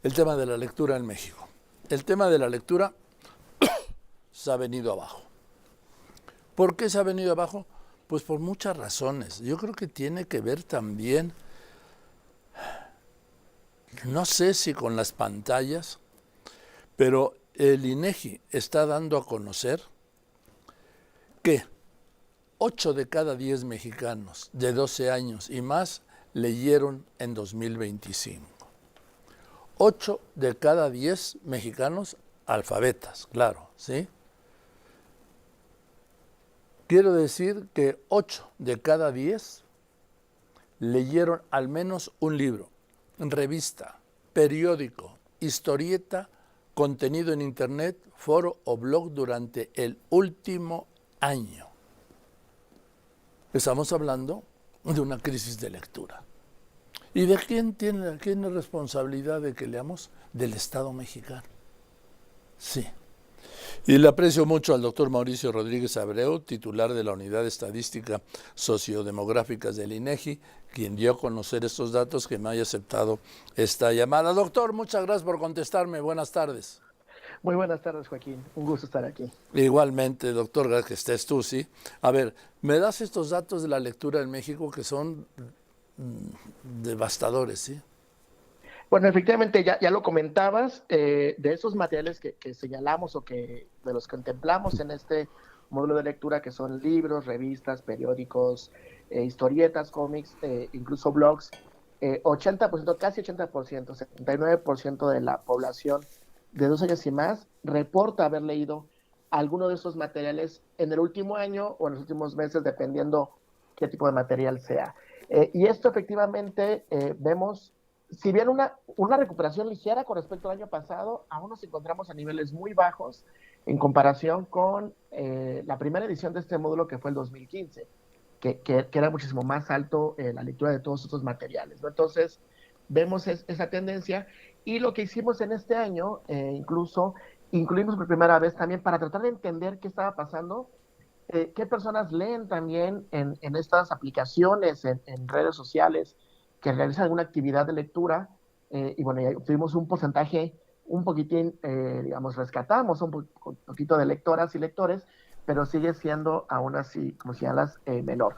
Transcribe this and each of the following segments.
el tema de la lectura en México. El tema de la lectura se ha venido abajo. ¿Por qué se ha venido abajo? Pues por muchas razones. Yo creo que tiene que ver también, no sé si con las pantallas, pero el INEGI está dando a conocer que 8 de cada 10 mexicanos de 12 años y más leyeron en 2025. 8 de cada 10 mexicanos alfabetas, claro, ¿sí? Quiero decir que 8 de cada 10 leyeron al menos un libro, revista, periódico, historieta, contenido en internet, foro o blog durante el último año. Estamos hablando de una crisis de lectura. ¿Y de quién es responsabilidad de que leamos? Del Estado mexicano. Sí. Y le aprecio mucho al doctor Mauricio Rodríguez Abreu, titular de la Unidad de Estadística Sociodemográficas del INEGI, quien dio a conocer estos datos, que me haya aceptado esta llamada. Doctor, muchas gracias por contestarme. Buenas tardes. Muy buenas tardes, Joaquín. Un gusto estar aquí. Igualmente, doctor, gracias que estés tú, ¿sí? A ver, ¿me das estos datos de la lectura en México que son devastadores, sí? Bueno, efectivamente, ya lo comentabas, de esos materiales que señalamos o que de los que contemplamos en este módulo de lectura, que son libros, revistas, periódicos, historietas, cómics, incluso blogs, 80%, casi 80%, 79% de la población de 2 años y más reporta haber leído alguno de esos materiales en el último año o en los últimos meses, dependiendo qué tipo de material sea. Y esto efectivamente vemos, si bien una recuperación ligera con respecto al año pasado, aún nos encontramos a niveles muy bajos en comparación con la primera edición de este módulo, que fue el 2015, que era muchísimo más alto la lectura de todos estos materiales, ¿no? Entonces, vemos esa tendencia, y lo que hicimos en este año, incluso incluimos por primera vez también para tratar de entender qué estaba pasando, qué personas leen también en estas aplicaciones, en redes sociales, que realizan alguna actividad de lectura, y bueno, ya tuvimos un porcentaje un poquitín, digamos, rescatamos un poquito de lectoras y lectores, pero sigue siendo aún así, como señalas, menor.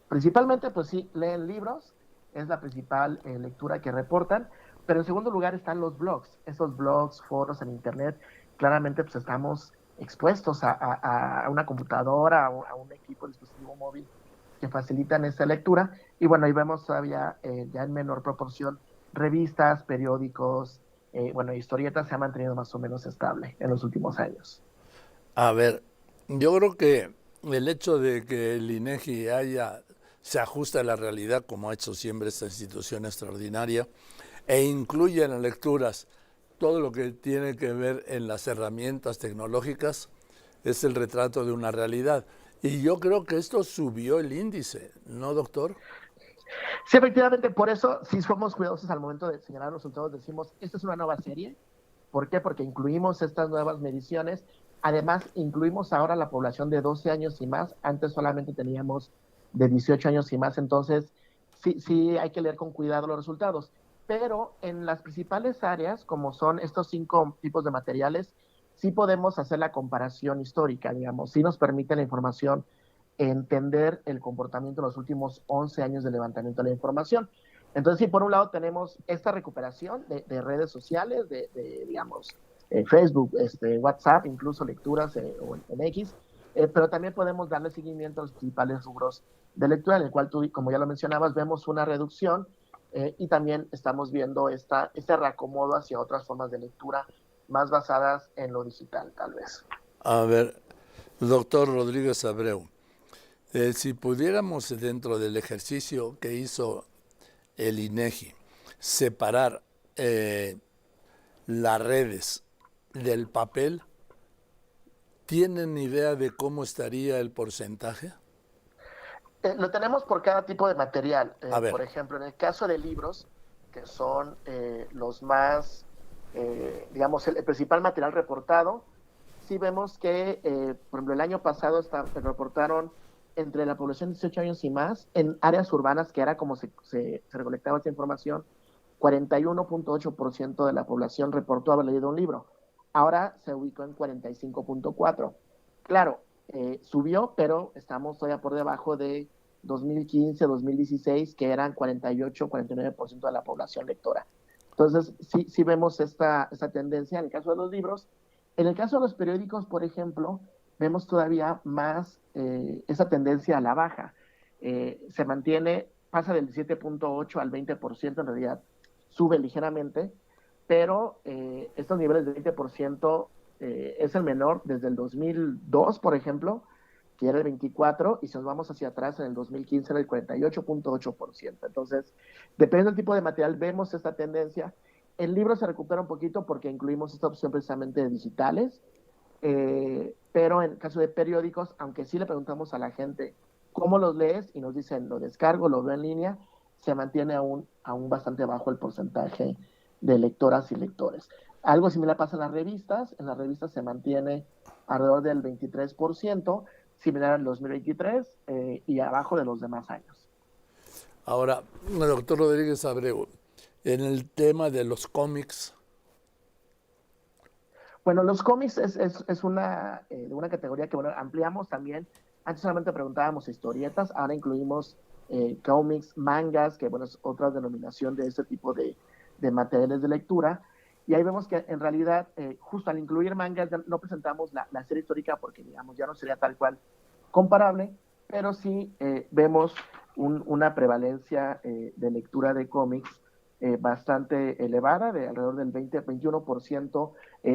Principalmente, pues sí, leen libros, es la principal lectura que reportan, pero en segundo lugar están los blogs, esos blogs, foros en internet. Claramente pues estamos expuestos a una computadora, a un equipo, dispositivo móvil que facilitan esa lectura, y bueno, ahí vemos todavía ya en menor proporción revistas, periódicos, bueno, historietas se ha mantenido más o menos estable en los últimos años. A ver, yo creo que el hecho de que el INEGI se ajusta a la realidad, como ha hecho siempre esta institución extraordinaria, e incluye en las lecturas todo lo que tiene que ver en las herramientas tecnológicas, es el retrato de una realidad. Y yo creo que esto subió el índice, ¿no, doctor? Sí, efectivamente, por eso, si somos cuidadosos al momento de señalar los resultados, decimos, esta es una nueva serie. ¿Por qué? Porque incluimos estas nuevas mediciones. Además, incluimos ahora la población de 12 años y más. Antes solamente teníamos de 18 años y más. Entonces, sí hay que leer con cuidado los resultados. Pero en las principales áreas, como son estos 5 tipos de materiales, sí podemos hacer la comparación histórica, digamos. Sí nos permite la información entender el comportamiento de los últimos 11 años de levantamiento de la información. Entonces, sí, por un lado tenemos esta recuperación de redes sociales, digamos, Facebook, WhatsApp, incluso lecturas o en X, pero también podemos darle seguimiento a los principales rubros de lectura, en el cual tú, como ya lo mencionabas, vemos una reducción, y también estamos viendo este reacomodo hacia otras formas de lectura más basadas en lo digital, tal vez. A ver, doctor Rodríguez Abreu, si pudiéramos dentro del ejercicio que hizo el INEGI separar las redes del papel, ¿tienen idea de cómo estaría el porcentaje? Lo tenemos por cada tipo de material. A ver, Por ejemplo, en el caso de libros, que son los más, digamos, el principal material reportado, sí vemos que, por ejemplo, el año pasado reportaron entre la población de 18 años y más, en áreas urbanas, que era como se recolectaba esta información, 41.8% de la población reportó haber leído un libro. Ahora se ubicó en 45.4%. Claro, subió, pero estamos todavía por debajo de 2015, 2016, que eran 48, 49% de la población lectora. Entonces, sí vemos esta tendencia en el caso de los libros. En el caso de los periódicos, por ejemplo, vemos todavía más esa tendencia a la baja. Se mantiene, pasa del 7.8 al 20%, en realidad sube ligeramente, pero estos niveles de 20% es el menor desde el 2002, por ejemplo, que era el 24%, y si nos vamos hacia atrás, en el 2015 era el 48.8%. Entonces, dependiendo del tipo de material, vemos esta tendencia. El libro se recupera un poquito porque incluimos esta opción precisamente de digitales, pero en el caso de periódicos, aunque sí le preguntamos a la gente cómo los lees y nos dicen lo descargo, lo veo en línea, se mantiene aún bastante bajo el porcentaje de lectoras y lectores. Algo similar pasa en las revistas se mantiene alrededor del 23%, similar al 2023 y abajo de los demás años. Ahora, doctor Rodríguez Abreu, en el tema de los cómics. Bueno, los cómics es una categoría que ampliamos también. Antes solamente preguntábamos historietas, ahora incluimos cómics, mangas, que es otra denominación de este tipo de materiales de lectura. Y ahí vemos que en realidad, justo al incluir mangas, no presentamos la serie histórica porque, digamos, ya no sería tal cual comparable, pero sí vemos una prevalencia de lectura de cómics bastante elevada, de alrededor del 20-21%,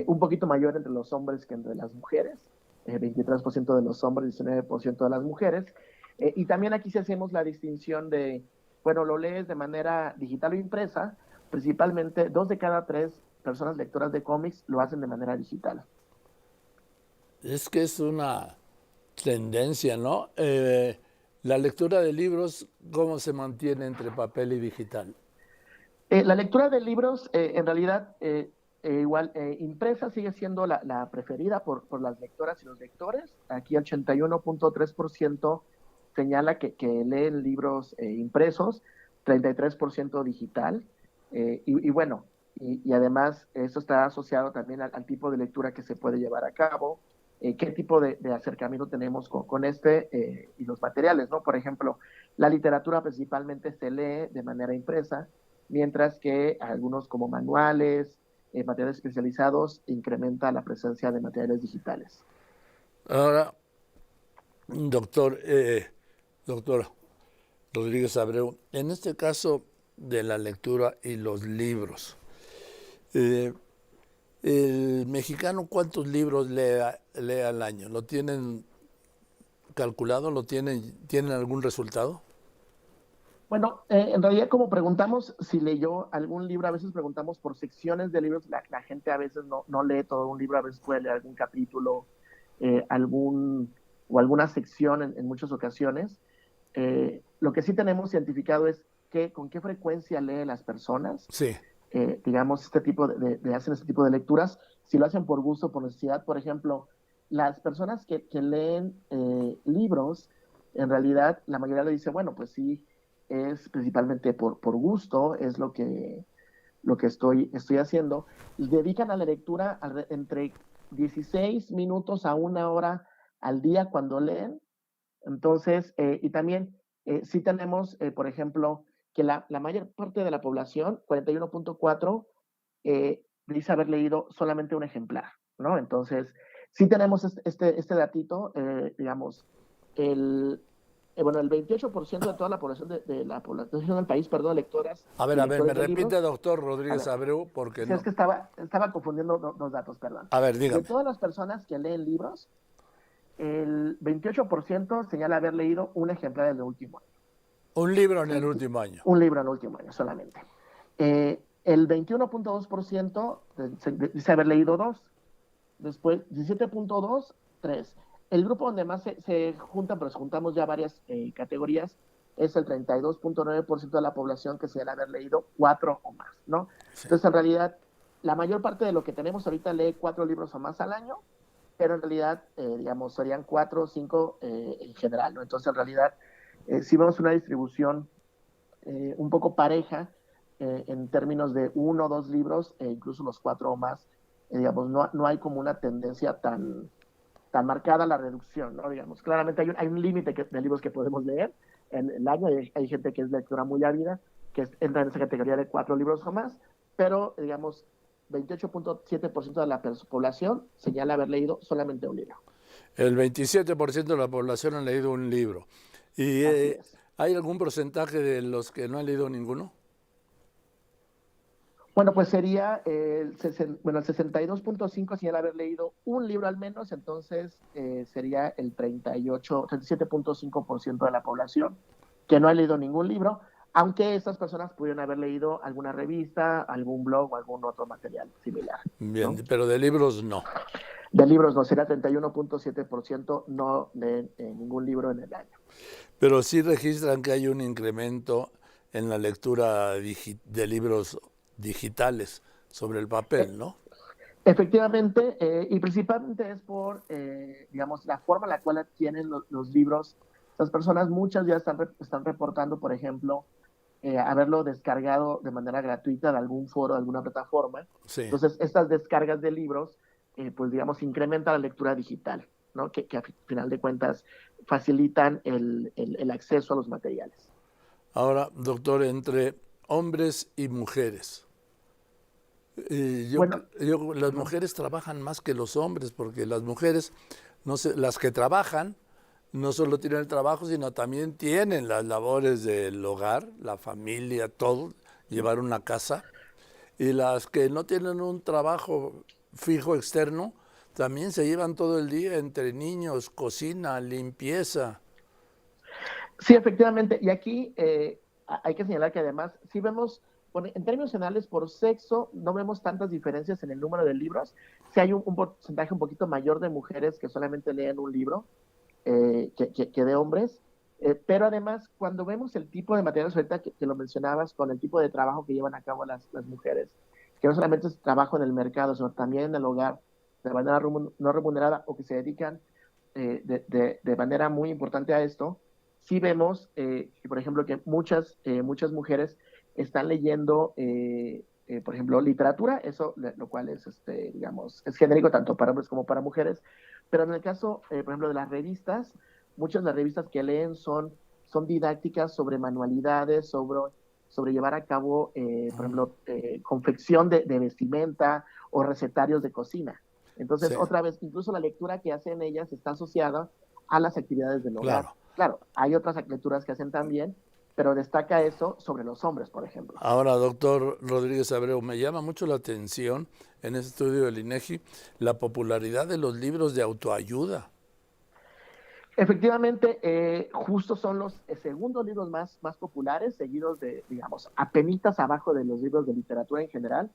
un poquito mayor entre los hombres que entre las mujeres, 23% de los hombres, 19% de las mujeres. Y también aquí sí hacemos la distinción de, bueno, lo lees de manera digital o impresa, principalmente 2 de cada 3 personas lectoras de cómics lo hacen de manera digital. Es que es una tendencia, ¿no? La lectura de libros, ¿cómo se mantiene entre papel y digital? La lectura de libros, en realidad, igual, impresa sigue siendo la preferida por las lectoras y los lectores. Aquí el 81.3% señala que leen libros impresos, 33% digital. Bueno, y además esto está asociado también al tipo de lectura que se puede llevar a cabo, qué tipo de acercamiento tenemos con y los materiales, ¿no? Por ejemplo, la literatura principalmente se lee de manera impresa, mientras que algunos como manuales, materiales especializados, incrementa la presencia de materiales digitales. Ahora, doctor Rodríguez Abreu, en este caso de la lectura y los libros, ¿el mexicano cuántos libros lee al año? ¿Lo tienen calculado? ¿Tienen algún resultado? Bueno, en realidad como preguntamos si leyó algún libro, a veces preguntamos por secciones de libros, la gente a veces no lee todo un libro, a veces puede leer algún capítulo, o alguna sección en muchas ocasiones. Lo que sí tenemos identificado es con qué frecuencia leen las personas, Sí. digamos, hacen este tipo de lecturas, si lo hacen por gusto, por necesidad. Por ejemplo, las personas que leen libros, en realidad la mayoría le dice, bueno, pues sí, es principalmente por gusto, es lo que estoy haciendo, y dedican a la lectura entre 16 minutos a 1 hora al día cuando leen. Entonces, y también sí tenemos, por ejemplo, que la mayor parte de la población, 41.4, dice haber leído solamente un ejemplar, ¿no? Entonces, sí tenemos este datito, digamos, el 28% de toda la población de la población del país, perdón, lectoras A y ver, me lectores de repite, libros. doctor A Rodríguez ver, Abreu, porque si es no. que estaba confundiendo dos datos, perdón. A ver, De dígame. todas las personas que leen libros, el 28% señala haber leído un ejemplar en el último año. Un libro en el último año. Un libro en el último año solamente. El 21.2% dice haber leído 2. Después, 17.2, 3. El grupo donde más se juntan, pero juntamos ya varias categorías, es el 32.9% de la población que señala haber leído 4 o más, ¿no? Sí. Entonces, en realidad, la mayor parte de lo que tenemos ahorita lee 4 libros o más al año, pero en realidad, digamos, serían 4 o 5 en general, ¿no? Entonces, en realidad, sí vemos una distribución un poco pareja, en términos de 1 o 2 libros, e incluso los 4 o más, digamos, no hay como una tendencia tan marcada la reducción, ¿no? Digamos, claramente hay un límite de libros que podemos leer en el año, hay gente que es lectura muy ávida, que entra en esa categoría de 4 libros o más, pero, digamos, 28.7% de la población señala haber leído solamente un libro. El 27% de la población ha leído un libro. ¿Y Así es. hay algún porcentaje de los que no han leído ninguno? Bueno, pues sería el 62.5 señala haber leído un libro al menos, entonces sería el 37.5% de la población que no ha leído ningún libro, aunque estas personas pudieron haber leído alguna revista, algún blog o algún otro material similar. Bien, ¿no? pero de libros no. De libros no, sería 31.7% no leen ningún libro en el año. Pero sí registran que hay un incremento en la lectura de libros digitales sobre el papel, ¿no? Efectivamente, y principalmente es por, digamos, la forma en la cual adquieren los libros. Las personas, muchas ya están reportando, por ejemplo, haberlo descargado de manera gratuita de algún foro, de alguna plataforma. Sí. Entonces, estas descargas de libros, pues, digamos, incrementan la lectura digital, ¿no? Que a final de cuentas facilitan el acceso a los materiales. Ahora, doctor, entre hombres y mujeres, Bueno, las mujeres trabajan más que los hombres, porque las mujeres, no sé, las que trabajan, no solo tienen el trabajo, sino también tienen las labores del hogar, la familia, todo, llevar una casa. Y las que no tienen un trabajo fijo externo, también se llevan todo el día entre niños, cocina, limpieza. sí, efectivamente. Y aquí hay que señalar que además, si vemos, en términos generales, por sexo, no vemos tantas diferencias en el número de libros. Sí hay un porcentaje un poquito mayor de mujeres que solamente leen un libro que de hombres. Pero además, cuando vemos el tipo de materiales, ahorita que lo mencionabas, con el tipo de trabajo que llevan a cabo las mujeres, que no solamente es trabajo en el mercado, sino también en el hogar, de manera no remunerada, o que se dedican de manera muy importante a esto, sí vemos, por ejemplo, que muchas mujeres están leyendo, por ejemplo, literatura, eso, lo cual es, digamos, es genérico tanto para hombres como para mujeres, pero en el caso, por ejemplo, de las revistas, muchas de las revistas que leen son didácticas sobre manualidades, sobre llevar a cabo, por ejemplo, confección de vestimenta o recetarios de cocina. Entonces, Sí, otra vez, incluso la lectura que hacen ellas está asociada a las actividades del hogar. claro. Claro, hay otras lecturas que hacen también, pero destaca eso sobre los hombres, por ejemplo. Ahora, doctor Rodríguez Abreu, me llama mucho la atención en este estudio del INEGI la popularidad de los libros de autoayuda. Efectivamente, justo son los segundos libros más populares, seguidos de, digamos, apenitas abajo de los libros de literatura en general.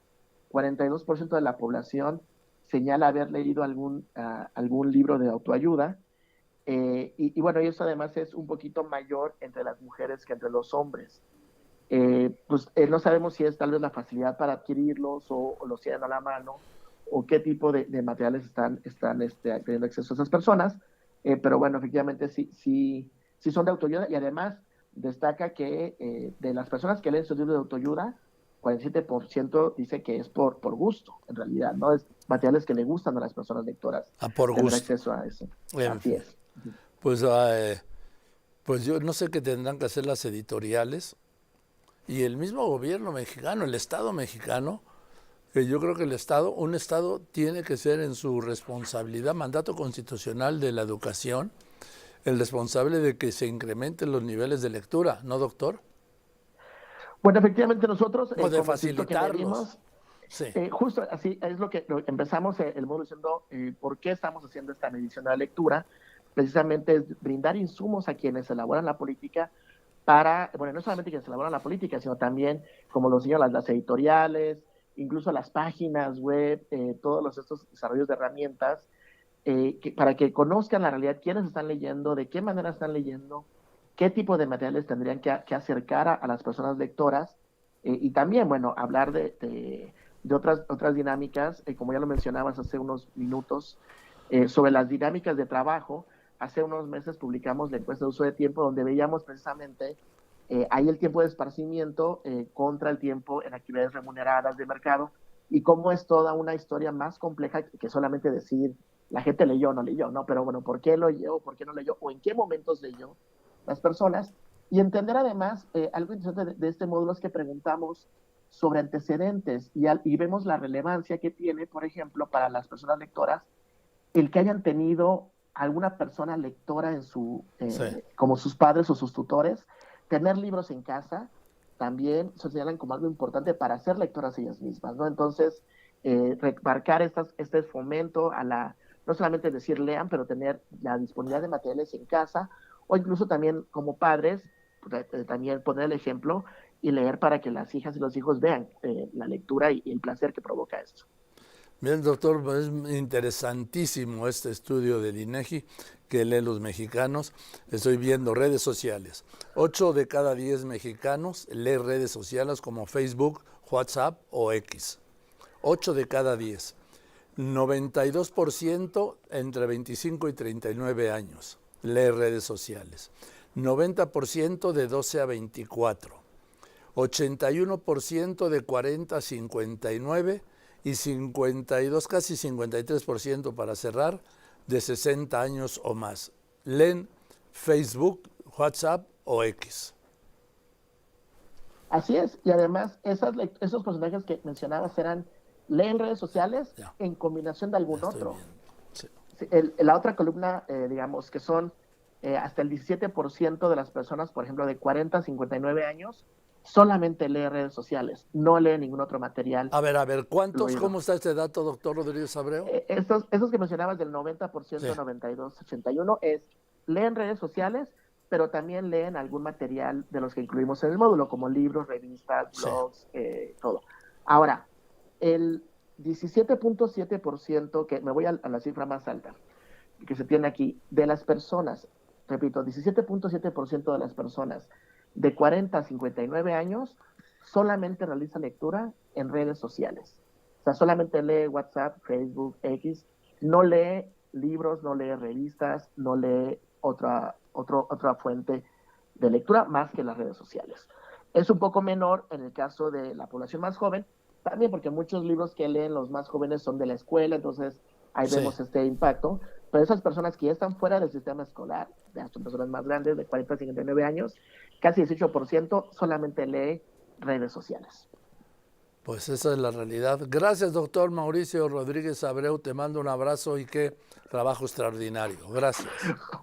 42% de la población señala haber leído algún libro de autoayuda. Y bueno, y eso además es un poquito mayor entre las mujeres que entre los hombres. Pues no sabemos si es tal vez la facilidad para adquirirlos o los tienen a la mano, o qué tipo de materiales están teniendo acceso a esas personas. Pero bueno, efectivamente sí son de autoayuda, y además destaca que de las personas que leen estos libros de autoayuda, 47% dice que es por gusto, en realidad, ¿no? Es materiales que le gustan a las personas lectoras Por tener gusto. acceso a eso. En Así fin. es. Pues yo no sé qué tendrán que hacer las editoriales y el mismo gobierno mexicano, el Estado mexicano, que yo creo que un Estado tiene que ser en su responsabilidad, mandato constitucional de la educación, el responsable de que se incrementen los niveles de lectura, ¿no, doctor? Bueno, efectivamente nosotros, O de como instituto que facilitarlos. medimos, Sí, justo así es lo que empezamos el módulo diciendo, ¿por qué estamos haciendo esta medición de la lectura? Precisamente es brindar insumos a quienes elaboran la política para, bueno, no solamente quienes elaboran la política, sino también, como lo señalan, las editoriales, incluso las páginas web, todos estos desarrollos de herramientas, para que conozcan la realidad, quiénes están leyendo, de qué manera están leyendo, qué tipo de materiales tendrían que acercar a las personas lectoras, y también, bueno, hablar de otras dinámicas, como ya lo mencionabas hace unos minutos, sobre las dinámicas de trabajo. Hace unos meses publicamos la encuesta de uso de tiempo, donde veíamos precisamente hay el tiempo de esparcimiento contra el tiempo en actividades remuneradas de mercado, y cómo es toda una historia más compleja que solamente decir la gente leyó o no leyó, ¿no? Pero bueno, ¿por qué leyó, por qué no leyó, o en qué momentos leyó las personas? Y entender además, algo interesante de este módulo es que preguntamos sobre antecedentes y vemos la relevancia que tiene, por ejemplo, para las personas lectoras, el que hayan tenido alguna persona lectora en Sí. como sus padres o sus tutores, tener libros en casa, también se señalan como algo importante para ser lectoras ellas mismas, ¿no? Entonces, remarcar este fomento a no solamente decir lean, pero tener la disponibilidad de materiales en casa, o incluso también como padres, también poner el ejemplo y leer para que las hijas y los hijos vean la lectura y el placer que provoca esto. Bien, doctor, es interesantísimo este estudio del INEGI que leen los mexicanos. Estoy viendo redes sociales. 8 de cada 10 mexicanos leen redes sociales como Facebook, WhatsApp o X. 8 de cada 10. 92% entre 25 y 39 años lee redes sociales. 90% de 12 a 24. 81% de 40 a 59 y 52, casi 53% para cerrar, de 60 años o más. Leen Facebook, WhatsApp o X. Así es, y además esos personajes que mencionabas leen redes sociales Ya, en combinación de algún estoy otro. viendo. Sí. Sí, la otra columna, digamos, que son hasta el 17% de las personas, por ejemplo, de 40 a 59 años, solamente lee redes sociales, no lee ningún otro material A ver, ¿cuántos? fluido. ¿Cómo está este dato, doctor Rodríguez Abreu? Esos que mencionabas del Sí, 90%, 92, 81, leen redes sociales, pero también leen algún material de los que incluimos en el módulo, como libros, revistas, sí. blogs, todo. Ahora, el 17.7%, que me voy a la cifra más alta, que se tiene aquí, de las personas, repito, 17.7% de las personas de 40 a 59 años solamente realiza lectura en redes sociales. O sea, solamente lee WhatsApp, Facebook, X, no lee libros, no lee revistas, no lee otra fuente de lectura más que las redes sociales. Es un poco menor en el caso de la población más joven, también porque muchos libros que leen los más jóvenes son de la escuela, entonces ahí Sí. vemos este impacto. Pero esas personas que ya están fuera del sistema escolar, son personas más grandes, de 40 a 59 años, casi 18% solamente lee redes sociales. Pues esa es la realidad. Gracias, doctor Mauricio Rodríguez Abreu. Te mando un abrazo y qué trabajo extraordinario. Gracias.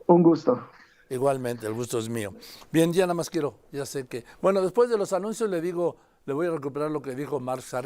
Un gusto. Igualmente, el gusto es mío. Bien, ya nada más quiero, ya sé que... Bueno, después de los anuncios le voy a recuperar lo que dijo Mark Sarri.